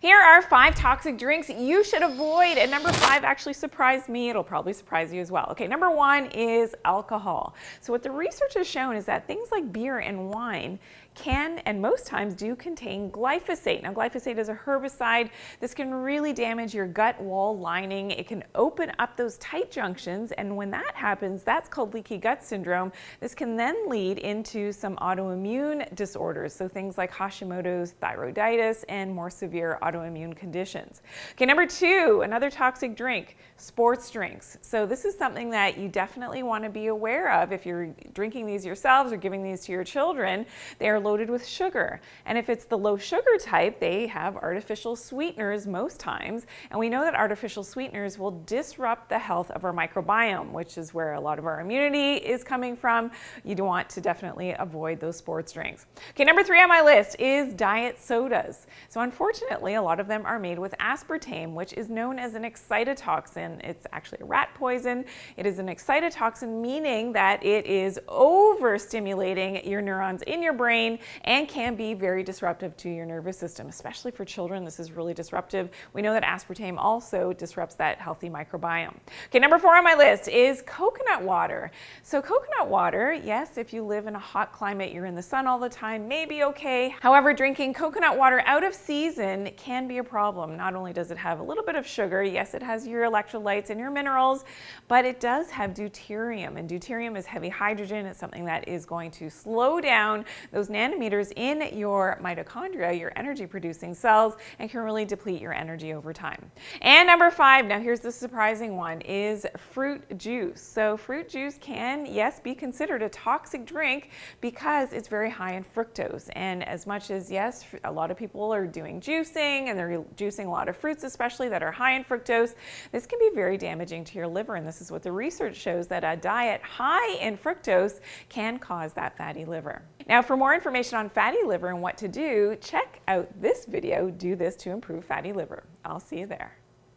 Here are 5 toxic drinks you should avoid, and number 5 actually surprised me. It'll probably surprise you as well. Okay, number 1 is alcohol. So what the research has shown is that things like beer and wine can, and most times do, contain glyphosate. Now, glyphosate is a herbicide. This can really damage your gut wall lining. It can open up those tight junctions, and when that happens, that's called leaky gut syndrome. This can then lead into some autoimmune disorders, so things like Hashimoto's thyroiditis and more severe autoimmune conditions. Okay, number 2, another toxic drink, sports drinks. So this is something that you definitely want to be aware of if you're drinking these yourselves or giving these to your children. They are loaded with sugar, and if it's the low sugar type, they have artificial sweeteners most times, and we know that artificial sweeteners will disrupt the health of our microbiome, which is where a lot of our immunity is coming from. You do want to definitely avoid those sports drinks. Okay, number 3 on my list is diet sodas. So unfortunately, a lot of them are made with aspartame, which is known as an excitotoxin. It's actually a rat poison. It is an excitotoxin, meaning that it is overstimulating your neurons in your brain and can be very disruptive to your nervous system, especially for children. This is really disruptive. We know that aspartame also disrupts that healthy microbiome. Okay, number 4 on my list is coconut water. So coconut water, yes, if you live in a hot climate, you're in the sun all the time, maybe okay. However, drinking coconut water out of season can be a problem. Not only does it have a little bit of sugar, yes, it has your electrolytes and your minerals, but it does have deuterium, and deuterium is heavy hydrogen. It's something that is going to slow down those nanometers in your mitochondria, your energy producing cells, and can really deplete your energy over time. And number 5, now here's the surprising one, is fruit juice. So fruit juice can, yes, be considered a toxic drink because it's very high in fructose. And as much as, yes, a lot of people are doing juicing and they're juicing a lot of fruits, especially that are high in fructose, this can be very damaging to your liver. And this is what the research shows, that a diet high in fructose can cause that fatty liver. Now, for more information on fatty liver and what to do, check out this video, Do This to Improve Fatty Liver. I'll see you there.